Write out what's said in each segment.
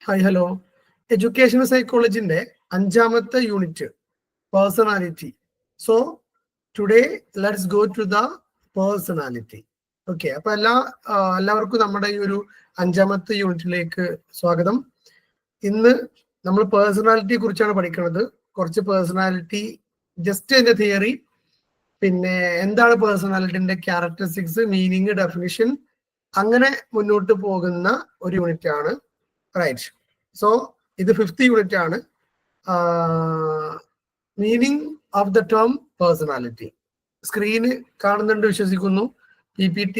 Hi hello. Education സൈക്കോളജിന്റെ 5ാമത്തെ unit personality. So today let's go to the personality. Okay, അപ്പൊ എല്ലാവർക്കും നമ്മുടെ ഈ ഒരു 5ാമത്തെ യൂണിറ്റിലേക്ക് സ്വാഗതം. ഇന്ന് നമ്മൾ പേഴ്സണാലിറ്റിയെ കുറിച്ചാണ് പഠിക്കുന്നത്. കുറച്ച് പേഴ്സണാലിറ്റി ജസ്റ്റ് അതിന്റെ തിയറി, പിന്നെ എന്താണ് പേഴ്സണാലിറ്റിന്റെ ക്യാരക്ടറിസ്റ്റിക്സ്, മീനിങ്, ഡെഫിനിഷൻ, അങ്ങനെ മുന്നോട്ട് പോകുന്ന ഒരു യൂണിറ്റ് ആണ്. റൈറ്റ്. സോ ഇത് 5th യൂണിറ്റ് ആണ്. Meaning of the term personality. Screen കാണുന്നുണ്ട് വിശ്വസിക്കുന്നു. PPT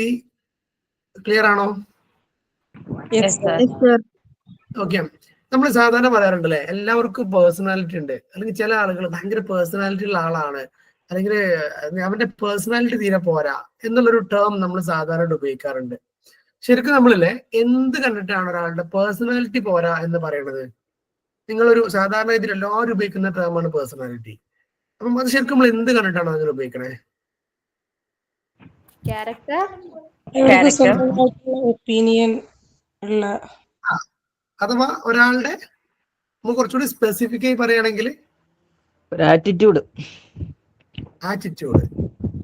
ക്ലിയർ ആണോ? ഓക്കെ. നമ്മൾ സാധാരണ പറയാറുണ്ടല്ലേ, എല്ലാവർക്കും പേഴ്സണാലിറ്റി ഉണ്ട്, അല്ലെങ്കിൽ ചില ആളുകൾ ഭയങ്കര പേഴ്സണാലിറ്റി ഉള്ള ആളാണ്, അല്ലെങ്കിൽ അവന്റെ പേഴ്സണാലിറ്റി തീരെ പോരാ എന്നുള്ളൊരു ടേം നമ്മൾ സാധാരണ ഉപയോഗിക്കാറുണ്ട്. ശരിക്കും നമ്മളില്ലേ എന്ത് കണ്ടിട്ടാണ് ഒരാളുടെ പേഴ്സണാലിറ്റി പോരാ എന്ന് പറയുന്നത്? നിങ്ങളൊരു സാധാരണ ഇതിൽ എല്ലാവരും ഉപയോഗിക്കുന്ന ടേമാണ് പേഴ്സണാലിറ്റി. അപ്പം അത് ശരിക്കും നമ്മൾ എന്ത് കണ്ടിട്ടാണ് അങ്ങനെ ഉപയോഗിക്കണേ? ഒപ്പീനിയൻ ഉള്ള, അഥവാ ഒരാളുടെ നമുക്ക് കുറച്ചുകൂടി സ്പെസിഫിക് ആയി പറയുകയാണെങ്കിൽ ഒരു ആറ്റിറ്റ്യൂഡ്.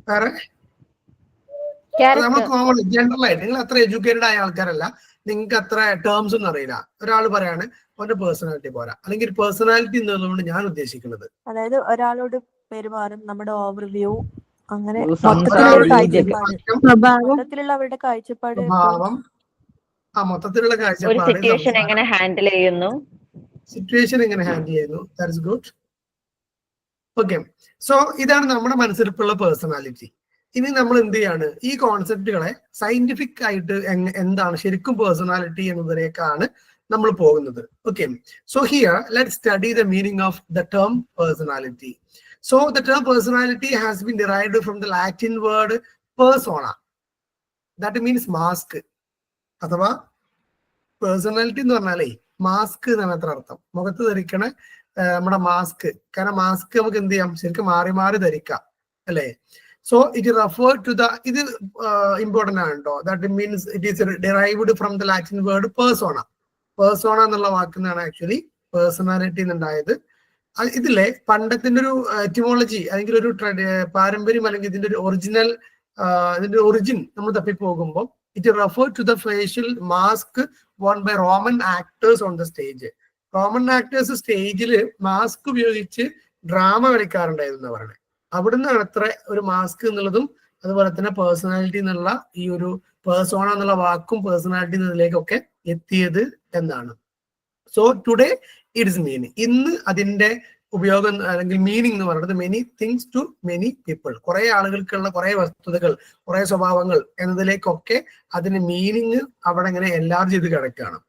വേറെ നമ്മൾ കോമൺ ജനറൽ ആയിട്ട്, നിങ്ങൾ അത്ര എഡ്യൂക്കേറ്റഡ് ആയ ആൾക്കാരല്ല, നിങ്ങൾക്ക് അത്ര ടേംസ് ഒന്നും അറിയില്ല. ഒരാൾ പറയാണ് അവന്റെ പേഴ്സണാലിറ്റി പോരാ, അല്ലെങ്കിൽ പേഴ്സണാലിറ്റി എന്നതുകൊണ്ട് ഞാൻ ഉദ്ദേശിക്കുന്നത് അതായത് ഒരാളോട് പെരുമാറും, നമ്മുടെ ഓവർവ്യൂ, അങ്ങനെ മൊത്തത്തിലുള്ള അവരുടെ കാഴ്ചപ്പാട്, മൊത്തത്തിലുള്ള കാഴ്ചപ്പാട്, സിറ്റുവേഷൻ എങ്ങനെ ഹാൻഡിൽ ചെയ്യുന്നു. That's good. ഓക്കെ, സോ ഇതാണ് നമ്മുടെ മനസ്സിലിപ്പുള്ള പേഴ്സണാലിറ്റി. ഇനി നമ്മൾ എന്ത് ചെയ്യാണ്, ഈ കോൺസെപ്റ്റുകളെ സയന്റിഫിക് ആയിട്ട് എന്താണ് ശരിക്കും പേഴ്സണാലിറ്റി എന്നതിലേക്കാണ് നമ്മൾ പോകുന്നത്. Okay, so here let's study the meaning of the term personality. So the term personality has been derived from the Latin word persona, that means mask. അഥവാ പേഴ്സണാലിറ്റി എന്ന് പറഞ്ഞാലേ മാസ്ക് എന്നാണ് അത്ര അർത്ഥം, മുഖത്ത് ധരിക്കണ നമ്മുടെ മാസ്ക്. കാരണം മാസ്ക് നമുക്ക് എന്ത് ചെയ്യാം, ശരിക്കും മാറി മാറി ധരിക്കാം, അല്ലേ? So it is referred to the, ഇത് ഇമ്പോർട്ടന്റ് ആണ് കേട്ടോ. That means it is derived from the Latin word persona. Persona എന്നുള്ള വാക്കിന്നാണ് ആക്ച്വലി പേഴ്സണാലിറ്റി എന്നുണ്ടായത്. ഇതിലെ പണ്ടത്തിന്റെ ഒരു എറ്റിമോളജി, അല്ലെങ്കിൽ ഒരു പാരമ്പര്യം, അല്ലെങ്കിൽ ഇതിന്റെ ഒരു ഒറിജിനൽ, ഇതിന്റെ ഒറിജിൻ നമ്മൾ തപ്പിപ്പോകുമ്പോൾ it refer to the facial mask worn by Roman actors on the stage. Roman actors സ്റ്റേജിൽ മാസ്ക് ഉപയോഗിച്ച് ഡ്രാമ കളിക്കാറുണ്ടായിരുന്നു പറയുന്നത്. അവിടുന്നാണ് അത്ര ഒരു മാസ്ക് എന്നുള്ളതും അതുപോലെ തന്നെ പേഴ്സണാലിറ്റി എന്നുള്ള ഈ ഒരു പേഴ്സോണ എന്നുള്ള വാക്കും പേഴ്സണാലിറ്റി എന്നതിലേക്കൊക്കെ എത്തിയത് എന്നാണ്. So today it's meaning. ഇന്ന് അതിന്റെ ഉപയോഗം അല്ലെങ്കിൽ മീനിങ് എന്ന് പറയുന്നത് many things to many people. കുറെ ആളുകൾക്കുള്ള കുറെ വസ്തുതകൾ, കുറെ സ്വഭാവങ്ങൾ എന്നതിലേക്കൊക്കെ അതിന്റെ മീനിങ് അവിടെ ഇങ്ങനെ എൻലാർജ് ചെയ്ത് കിടക്കുകയാണ്.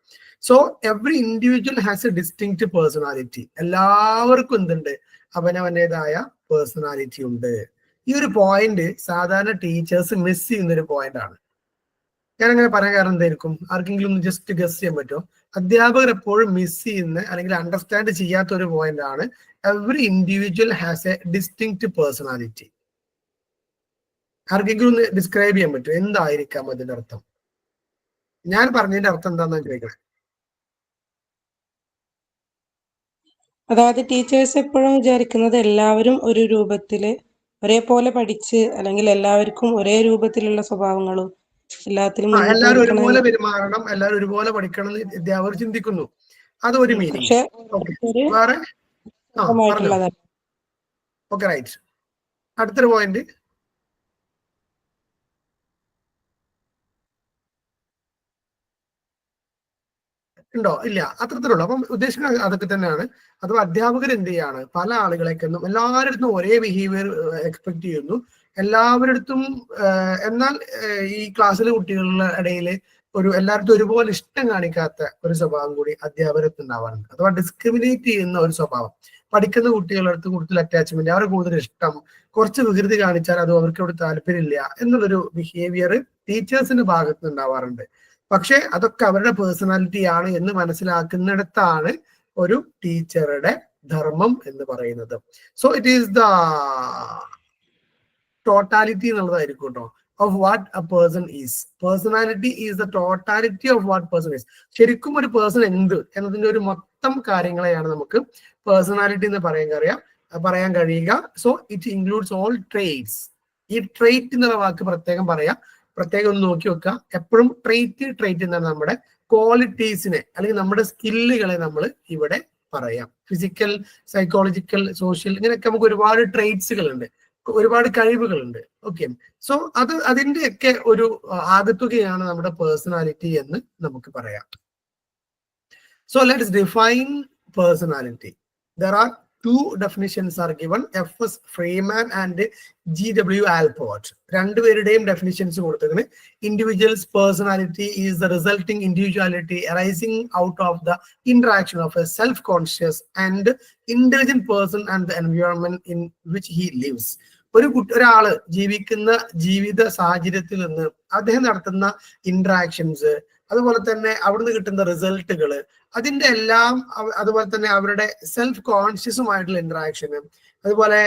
So every individual has A distinct personality. എല്ലാവർക്കും എന്തുണ്ട്, അവനവൻ്റെതായ പേഴ്സണാലിറ്റി ഉണ്ട്. ഈ ഒരു പോയിന്റ് സാധാരണ ടീച്ചേഴ്സ് മിസ് ചെയ്യുന്ന ഒരു പോയിന്റ് ആണ്. ഞാൻ അങ്ങനെ പറയാൻ കാരണം എന്തായിരിക്കും? ആർക്കെങ്കിലും ഒന്ന് ജസ്റ്റ് ഗസ് ചെയ്യാൻ പറ്റുമോ? അധ്യാപകർ എപ്പോഴും മിസ് ചെയ്യുന്ന അല്ലെങ്കിൽ അണ്ടർസ്റ്റാൻഡ് ചെയ്യാത്ത ഒരു പോയിന്റ് ആണ് every individual has A distinct personality. ആർക്കെങ്കിലും ഒന്ന് ഡിസ്ക്രൈബ് ചെയ്യാൻ പറ്റുമോ? എന്തായിരിക്കാം അതിന്റെ അർത്ഥം? ഞാൻ പറഞ്ഞതിന്റെ അർത്ഥം എന്താണെന്ന് ചോദിക്കണേ. അതായത് ടീച്ചേഴ്സ് എപ്പോഴും വിചാരിക്കുന്നത് എല്ലാവരും ഒരു രൂപത്തില് ഒരേപോലെ പഠിച്ച്, അല്ലെങ്കിൽ എല്ലാവർക്കും ഒരേ രൂപത്തിലുള്ള സ്വഭാവങ്ങളും എല്ലാത്തിലും എല്ലാവരും ഒരുപോലെ പെരുമാറണം, എല്ലാവരും ഒരുപോലെ പഠിക്കണം എന്ന് അധ്യാപകർ ചിന്തിക്കുന്നു. അത് ഒരു മീനിങ്. വേറെ ഓക്കെ, റൈറ്റ്. അടുത്തൊരു പോയിന്റ്, ഉണ്ടോ? ഇല്ല, അത്രത്തിലുള്ളൂ. അപ്പം ഉദ്ദേശിക്കുന്നത് അതൊക്കെ തന്നെയാണ്. അഥവാ അധ്യാപകർ എന്ത് ചെയ്യാണ്, പല ആളുകളെക്കൊന്നും എല്ലാവരുടെ അടുത്തും ഒരേ ബിഹേവിയർ എക്സ്പെക്ട് ചെയ്യുന്നു, എല്ലാവരുടെ എന്നാൽ ഈ ക്ലാസ്സിലെ കുട്ടികളുടെ ഇടയിൽ എല്ലായിടത്തും ഒരുപോലെ ഇഷ്ടം കാണിക്കാത്ത ഒരു സ്വഭാവം കൂടി അധ്യാപകർക്ക് ഉണ്ടാവാറുണ്ട്. അഥവാ ഡിസ്ക്രിമിനേറ്റ് ചെയ്യുന്ന ഒരു സ്വഭാവം. പഠിക്കുന്ന കുട്ടികളുടെ അടുത്ത് കൂടുതൽ അറ്റാച്ച്മെന്റ്, അവരെ കൂടുതൽ ഇഷ്ടം, കുറച്ച് വികൃതി കാണിച്ചാൽ അത് അവർക്ക് അവിടെ താല്പര്യമില്ല എന്നുള്ളൊരു ബിഹേവിയർ ടീച്ചേഴ്സിന്റെ ഭാഗത്ത് ഉണ്ടാവാറുണ്ട്. പക്ഷെ അതൊക്കെ അവരുടെ പേഴ്സണാലിറ്റി ആണ് എന്ന് മനസ്സിലാക്കുന്നിടത്താണ് ഒരു ടീച്ചറുടെ ധർമ്മം എന്ന് പറയുന്നത്. So it is the totality എന്നുള്ളതായിരിക്കും കേട്ടോ. of what a person is. Personality is the totality of what person is. ശരിക്കും ഒരു പേഴ്സൺ എന്ത് എന്നതിന്റെ ഒരു മൊത്തം കാര്യങ്ങളെയാണ് നമുക്ക് പേഴ്സണാലിറ്റി എന്ന് പറയാൻ കഴിയുക. So it includes all traits. ഈ ട്രേറ്റ് എന്നുള്ള വാക്ക് പ്രത്യേകം ഒന്ന് നോക്കി വെക്കുക. എപ്പോഴും ട്രേറ്റ് എന്നാണ് നമ്മുടെ ക്വാളിറ്റീസിനെ അല്ലെങ്കിൽ നമ്മുടെ സ്കില്ലുകളെ നമ്മൾ ഇവിടെ പറയാം. ഫിസിക്കൽ, സൈക്കോളജിക്കൽ, സോഷ്യൽ, ഇങ്ങനെയൊക്കെ നമുക്ക് ഒരുപാട് ട്രേറ്റ്സുകളുണ്ട്, ഒരുപാട് കഴിവുകളുണ്ട്. ഓക്കെ, സോ അതിന്റെയൊക്കെ ഒരു ആകത്തുകയാണ് നമ്മുടെ പേഴ്സണാലിറ്റി എന്ന് നമുക്ക് പറയാം. So let's define personality. There are two definitions are given, F.S. Freeman and G.W. Alport. രണ്ടുപേരുടെയും ഡെഫിനിഷൻസ് കൊടുത്തതിന് individual's personality is the resulting individuality arising out of the interaction of a self-conscious and intelligent person and the environment in which he lives. ഒരാള് ജീവിക്കുന്ന ജീവിത സാഹചര്യത്തിൽ നിന്ന് അദ്ദേഹം നടത്തുന്ന interactions, അതുപോലെ തന്നെ അവിടുന്ന് കിട്ടുന്ന റിസൾട്ടുകള്, അതിന്റെ എല്ലാം, അതുപോലെ തന്നെ അവരുടെ സെൽഫ് കോൺഷ്യസുമായിട്ടുള്ള ഇന്ററാക്ഷന്, അതുപോലെ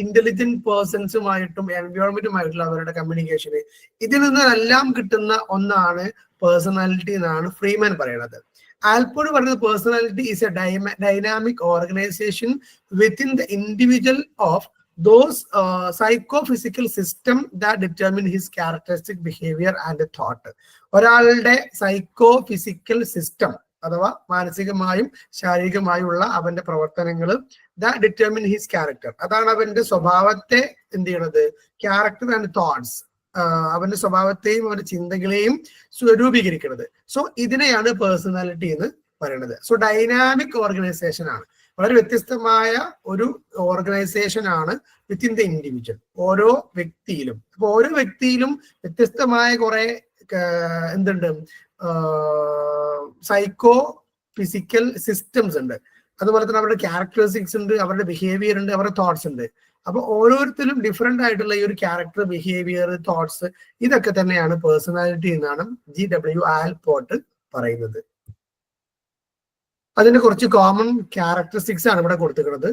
ഇന്റലിജന്റ് പേഴ്സൺസുമായിട്ടും എൻവയോൺമെന്റുമായിട്ടുള്ള അവരുടെ കമ്മ്യൂണിക്കേഷന്, ഇതിൽ നിന്നെല്ലാം കിട്ടുന്ന ഒന്നാണ് പേഴ്സണാലിറ്റി എന്നാണ് ഫ്രീമാൻ പറയുന്നത്. ആൽപോർട്ട് പറയുന്നത് personality is A dynamic organisation within the individual of those psychophysical system that determine his characteristic behavior and thought. ഒരാളുടെ സൈക്കോഫിസിക്കൽ സിസ്റ്റം അഥവാ മാനസികമായും ശാരീരികമായുള്ള അവന്റെ പ്രവർത്തനങ്ങൾ, that determine his character, അതാണ് അവന്റെ സ്വഭാവത്തെ എന്ത് ചെയ്യണത്, ക്യാരക്ടർ ആൻഡ് തോട്ട്സ്, അവന്റെ സ്വഭാവത്തെയും അവന്റെ ചിന്തകളെയും സ്വരൂപീകരിക്കുന്നത്. സോ ഇതിനെയാണ് പേഴ്സണാലിറ്റി എന്ന് പറയുന്നത്. സോ ഡൈനാമിക് ഓർഗനൈസേഷൻ ആണ്, വളരെ വ്യത്യസ്തമായ ഒരു ഓർഗനൈസേഷൻ ആണ് വിത്തിൻ ദ ഇൻഡിവിജ്വൽ, ഓരോ വ്യക്തിയിലും. അപ്പൊ ഓരോ വ്യക്തിയിലും വ്യത്യസ്തമായ കുറെ എന്തുണ്ട്, സൈക്കോ ഫിസിക്കൽ സിസ്റ്റംസ് ഉണ്ട്, അതുപോലെ തന്നെ അവരുടെ ക്യാരക്ടറിസ്റ്റിക്സ് ഉണ്ട്, അവരുടെ ബിഹേവിയർ ഉണ്ട്, അവരുടെ തോട്ട്സ് ഉണ്ട്. അപ്പൊ ഓരോരുത്തരും ഡിഫറെന്റ് ആയിട്ടുള്ള ഈ ഒരു ക്യാരക്ടർ, ബിഹേവിയർ, തോട്ട്സ്, ഇതൊക്കെ തന്നെയാണ് പേഴ്സണാലിറ്റി എന്നാണ് G.W. ആൽപോർട്ട് പറയുന്നത്. അതിന്റെ കുറച്ച് കോമൺ ക്യാരക്ടറിസ്റ്റിക്സ് ആണ് ഇവിടെ കൊടുത്തിരിക്കുന്നത്.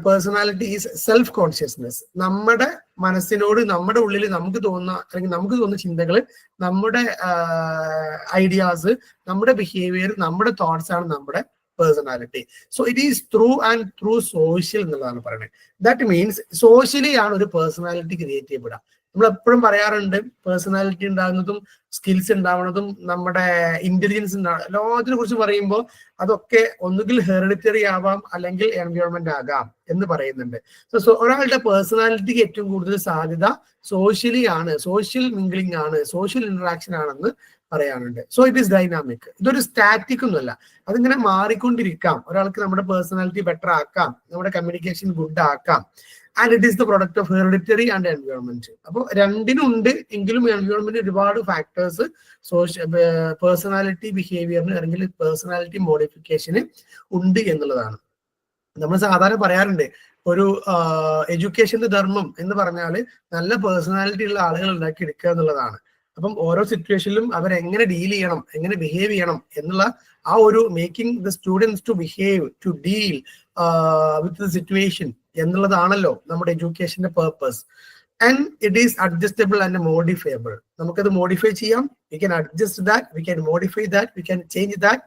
Personality is self consciousness. നമ്മുടെ മനസ്സിനോട്, നമ്മുടെ ഉള്ളിൽ നമുക്ക് തോന്നുന്ന ചിന്തകൾ, നമ്മുടെ ഐഡിയാസ്, നമ്മുടെ ബിഹേവിയർ, നമ്മുടെ തോട്ട്സ് ആണ് നമ്മുടെ personality. So it is through social എന്നുള്ളതാണ് പറയുന്നത്. ദാറ്റ് മീൻസ് സോഷ്യലി ആണ് ഒരു പേഴ്സണാലിറ്റി ക്രിയേറ്റ് ചെയ്യപ്പെടുക. നമ്മൾ എപ്പോഴും പറയാറുണ്ട്, പേഴ്സണാലിറ്റി ഉണ്ടാകുന്നതും സ്കിൽസ് ഉണ്ടാവുന്നതും നമ്മുടെ ഇന്റലിജൻസ് ഉണ്ടാവുക, എല്ലാത്തിനെ കുറിച്ച് പറയുമ്പോൾ അതൊക്കെ ഒന്നുകിൽ ഹെറിഡിറ്ററി ആവാം അല്ലെങ്കിൽ എൻവയോൺമെന്റ് ആകാം എന്ന് പറയുന്നുണ്ട്. സോ ഒരാളുടെ പേഴ്സണാലിറ്റിക്ക് ഏറ്റവും കൂടുതൽ സാധ്യത സോഷ്യലി ആണ്, സോഷ്യൽ മിംഗ്ലിംഗ് ആണ്, സോഷ്യൽ ഇന്ററാക്ഷൻ ആണെന്ന് പറയാനുണ്ട്. So it is dynamic. ഇതൊരു സ്റ്റാറ്റിക് ഒന്നുമല്ല, അതിങ്ങനെ മാറിക്കൊണ്ടിരിക്കാം. ഒരാൾക്ക് നമ്മുടെ പേഴ്സണാലിറ്റി ബെറ്റർ ആക്കാം, നമ്മുടെ കമ്മ്യൂണിക്കേഷൻ ഗുഡ് ആക്കാം. And it is the product of hereditary and environment. അപ്പോൾ രണ്ടിനും ഉണ്ട്, എങ്കിലും എൻവയോൺമെന്റ് ഒരുപാട് ഫാക്ടേഴ്സ് പേഴ്സണാലിറ്റി ബിഹേവിയറിന് അല്ലെങ്കിൽ പേഴ്സണാലിറ്റി മോഡിഫിക്കേഷന് ഉണ്ട് എന്നുള്ളതാണ്. നമ്മൾ സാധാരണ പറയാറുണ്ട്, ഒരു എഡ്യൂക്കേഷന്റെ ധർമ്മം എന്ന് പറഞ്ഞാല് നല്ല പേഴ്സണാലിറ്റി ഉള്ള ആളുകൾ ഉണ്ടാക്കി എടുക്കുക എന്നുള്ളതാണ്. അപ്പം ഓരോ സിറ്റുവേഷനിലും അവരെങ്ങനെ ഡീൽ ചെയ്യണം, എങ്ങനെ ബിഹേവ് ചെയ്യണം എന്നുള്ള ആ ഒരു making the students to behave, to deal with the situation എന്നുള്ളതാണല്ലോ നമ്മുടെ എഡ്യൂക്കേഷന്റെ purpose. And it is adjustable and modifiable. നമുക്കത് മോഡിഫൈ ചെയ്യാം. We can adjust that, we can modify that, we can change that,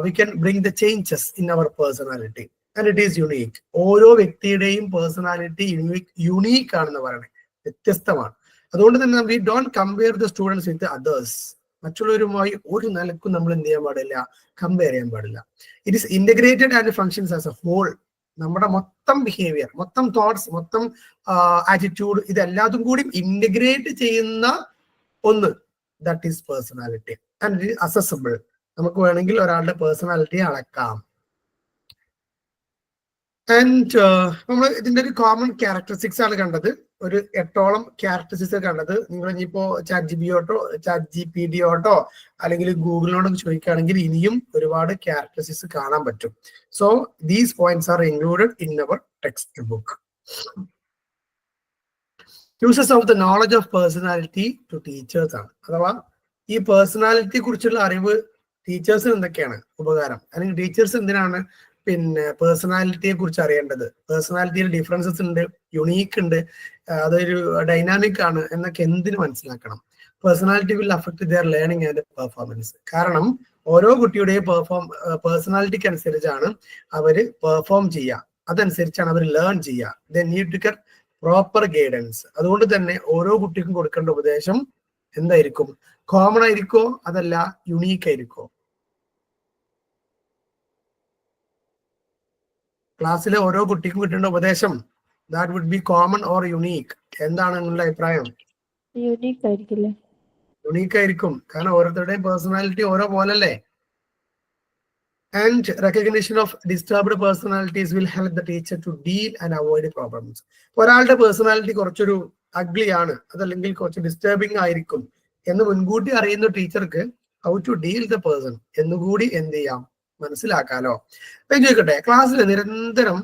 we can bring the changes in our personality. And it is unique. ഓരോ വ്യക്തിയുടെയും personality unique ആണെന്ന് പറയുന്നത്, വ്യത്യസ്തമാണ്. അതുകൊണ്ട് തന്നെ we don't compare the students with others. മറ്റുള്ളവരുമായി ഒരു നിലക്കും നമ്മൾ എന്ത് ചെയ്യാൻ പാടില്ല, കമ്പയർ ചെയ്യാൻ പാടില്ല. It is integrated and functions as a whole. നമ്മുടെ മൊത്തം ബിഹേവിയർ, മൊത്തം തോട്ട്സ്, മൊത്തം ആറ്റിറ്റ്യൂഡ്, ഇതെല്ലാതും കൂടി ഇന്റഗ്രേറ്റ് ചെയ്യുന്ന ഒന്ന്, that is personality. And it is accessible. നമുക്ക് വേണമെങ്കിൽ ഒരാളുടെ പേഴ്സണാലിറ്റി അളക്കാം. ആൻഡ് നമ്മൾ ഇതിന്റെ ഒരു കോമൺ ക്യാരക്ടറിസ്റ്റിക്സ് ആണ് കണ്ടത്. ഒരു 8ഓളം ക്യാരക്ടറിസ്റ്റിക്സ് കണ്ടത്. നിങ്ങൾ ഇനിയിപ്പോ ChatGPT അല്ലെങ്കിൽ ഗൂഗിളിനോടൊക്കെ ചോദിക്കുകയാണെങ്കിൽ ഇനിയും ഒരുപാട് ക്യാരക്ടറിസ്റ്റിക്സ് കാണാൻ പറ്റും. So these points are included in our textbook. Uses of the knowledge of personality to teachers ആണ്. അഥവാ ഈ പേഴ്സണാലിറ്റിയെ കുറിച്ചുള്ള അറിവ് ടീച്ചേഴ്സിന് എന്തൊക്കെയാണ് ഉപകാരം, അല്ലെങ്കിൽ ടീച്ചേഴ്സ് എന്തിനാണ് പിന്നെ പേഴ്സണാലിറ്റിയെ കുറിച്ച് അറിയേണ്ടത്? പേഴ്സണാലിറ്റിയിൽ ഡിഫറൻസസ് ഉണ്ട്, യുണീക്ക് ഉണ്ട്, അതൊരു ഡൈനാമിക് ആണ് എന്നൊക്കെ എന്തിനു മനസ്സിലാക്കണം? Personality will affect their learning and performance. കാരണം ഓരോ കുട്ടിയുടെയും പേഴ്സണാലിറ്റിക്ക് അനുസരിച്ചാണ് അവര് പെർഫോം ചെയ്യുക, അതനുസരിച്ചാണ് അവർ ലേൺ ചെയ്യുക. They need to get proper guidance. അതുകൊണ്ട് തന്നെ ഓരോ കുട്ടിക്കും കൊടുക്കേണ്ട ഉപദേശം എന്തായിരിക്കും? കോമൺ ആയിരിക്കോ അതല്ല യുണീക്ക് ആയിരിക്കോ? ക്ലാസ്സിലെ ഓരോ കുട്ടിക്കും കിട്ടേണ്ട ഉപദേശം that would be common or unique? എന്താണ് നിങ്ങളുടെ അഭിപ്രായം? യുണീക്ക് ആയിരിക്കില്ലേ? യുണീക്ക് ആയിരിക്കും, കാരണം ഓരോരുത്തരുടെയും പേഴ്സണാലിറ്റി ഓരോ പോലല്ലേ. And recognition of disturbed personalities will help the teacher to deal and avoid problems. ഒരാളുടെ പേഴ്സണാലിറ്റി കുറച്ചൊരു അഗ്ലി ആണ്, അതല്ലെങ്കിൽ കുറച്ച് ഡിസ്റ്റർബിംഗ് ആയിരിക്കും എന്ന് മുൻകൂട്ടി അറിയുന്ന ടീച്ചർക്ക് how to deal the person എന്നുകൂടി എന്ത് ചെയ്യാം? മനസ്സിലാക്കാലോ. ഞാൻ ചോദിക്കട്ടെ, ക്ലാസ്സിൽ നിരന്തരം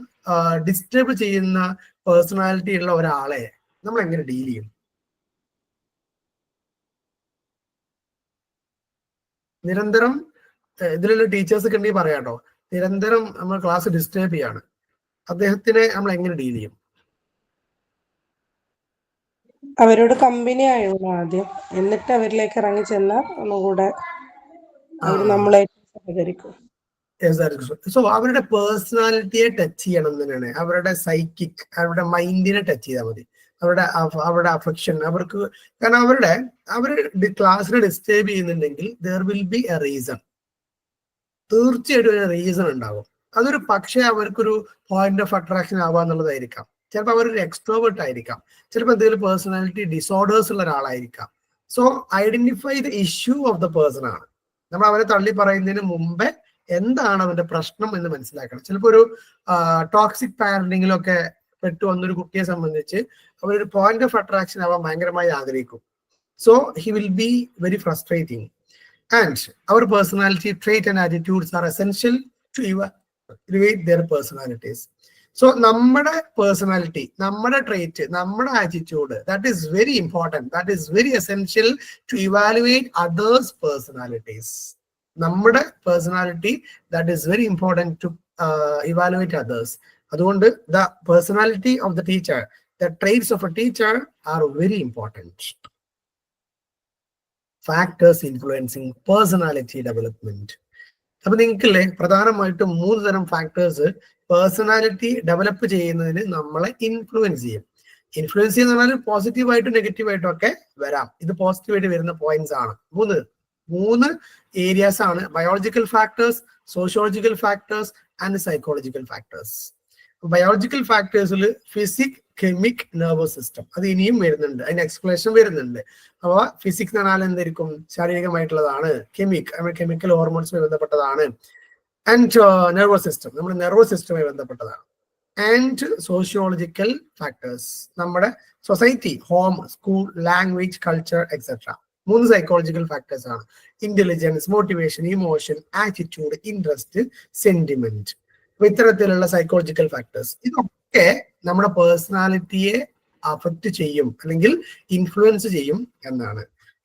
ഡിസ്റ്റർബ് ചെയ്യുന്ന പേഴ്സണാലിറ്റി ഉള്ള ഒരാളെ നമ്മൾ എങ്ങനെ ഡീൽ ചെയ്യും? നിരന്തരം ഇതിലുള്ള ടീച്ചേഴ്സ് ഒക്കെ ഉണ്ടെങ്കിൽ പറയാട്ടോ, നിരന്തരം നമ്മൾ ക്ലാസ് ഡിസ്റ്റർബ് ചെയ്യാണ്, അദ്ദേഹത്തിനെ നമ്മൾ എങ്ങനെ ഡീൽ ചെയ്യും? അവരോട് കമ്പനി ആയോളൂ ആദ്യം, എന്നിട്ട് അവരിലേക്ക് ഇറങ്ങി ചെന്നാൽ ഒന്നുകൂടെ അവർ നമ്മളായിട്ട് സഹകരിക്കും. സോ അവരുടെ പേഴ്സണാലിറ്റിയെ ടച്ച് ചെയ്യണം എന്ന് തന്നെയാണ്, അവരുടെ സൈക്കിക്, അവരുടെ മൈൻഡിനെ ടച്ച് ചെയ്താൽ മതി, അവരുടെ അഫെക്ഷൻ അവർക്ക്. കാരണം അവര് ക്ലാസ്സിനെ ഡിസ്റ്റർബ് ചെയ്യുന്നുണ്ടെങ്കിൽ there will be A reason, തീർച്ചയായിട്ടും ഒരു റീസൺ ഉണ്ടാകും. അതൊരു പക്ഷേ അവർക്കൊരു പോയിന്റ് ഓഫ് അട്രാക്ഷൻ ആവുക എന്നുള്ളതായിരിക്കാം. ചിലപ്പോൾ അവരൊരു എക്സ്ട്രോവേർട്ട് ആയിരിക്കാം, ചിലപ്പോൾ എന്തെങ്കിലും പേഴ്സണാലിറ്റി ഡിസോർഡേഴ്സ് ഉള്ള ഒരാളായിരിക്കാം. So identify the issue of the person ആണ്. നമ്മൾ അവരെ തള്ളി പറയുന്നതിന് മുമ്പേ എന്താണ് അവന്റെ പ്രശ്നം എന്ന് മനസ്സിലാക്കണം. ചിലപ്പോൾ ഒരു ടോക്സിക് പാരന്റിങ്ങിലൊക്കെ പെട്ടു വന്നൊരു കുട്ടിയെ സംബന്ധിച്ച് അവരൊരു പോയിന്റ് ഓഫ് അട്രാക്ഷൻ ആവാൻ ഭയങ്കരമായി ആഗ്രഹിക്കും. So he will be very frustrating. And our personality trait and attitudes are essential to evaluate their personalities. So നമ്മുടെ പേഴ്സണാലിറ്റി, നമ്മുടെ ട്രേറ്റ്, നമ്മുടെ attitude, that is very important, that is very essential to evaluate others personalities. നമ്മുടെ personality that is very important to evaluate others. അതുകൊണ്ട് the personality of the teacher, the traits of a teacher are very important. Factors influencing personality development. അപ്പൊ നിങ്ങൾക്കല്ലേ പ്രധാനമായിട്ടും 3 തരം factors personality develop ചെയ്യുന്നതിന് നമ്മളെ influence ചെയ്യും. Influence ചെയ്യുന്ന പറഞ്ഞാൽ പോസിറ്റീവായിട്ടും നെഗറ്റീവായിട്ടും ഒക്കെ വരാം. ഇത് പോസിറ്റീവായിട്ട് വരുന്ന പോയിന്റ്സ് ആണ്. മൂന്ന് ഏരിയാസ് ആണ്: biological factors, sociological factors and psychological factors. Biological ഫാക്ടേഴ്സിൽ ഫിസിക്, കെമിക്, നെർവസ് സിസ്റ്റം, അത് ഇനിയും വരുന്നുണ്ട്, അതിന് എക്സ്പ്ലനേഷൻ വരുന്നുണ്ട്. അപ്പൊ ഫിസിക്സ് എന്ന് പറഞ്ഞാൽ എന്തായിരിക്കും? ശാരീരികമായിട്ടുള്ളതാണ്. കെമിക്കൽ ഹോർമോൺസുമായി ബന്ധപ്പെട്ടതാണ്. ആൻഡ് നെർവസ് സിസ്റ്റം നമ്മുടെ നെർവസ് സിസ്റ്റവുമായി ബന്ധപ്പെട്ടതാണ്. ആൻഡ് സോഷ്യോളജിക്കൽ ഫാക്ടേഴ്സ് നമ്മുടെ society, home, school, language, culture etcetera. 3 psychological factors ആണ്: intelligence, motivation, emotion, attitude, interest, sentiment. അപ്പൊ ഇത്തരത്തിലുള്ള സൈക്കോളജിക്കൽ ഫാക്ടേഴ്സ് ഇതൊക്കെ നമ്മുടെ പേഴ്സണാലിറ്റിയെ അഫക്റ്റ് ചെയ്യും അല്ലെങ്കിൽ ഇൻഫ്ലുവൻസ് ചെയ്യും എന്നാണ്.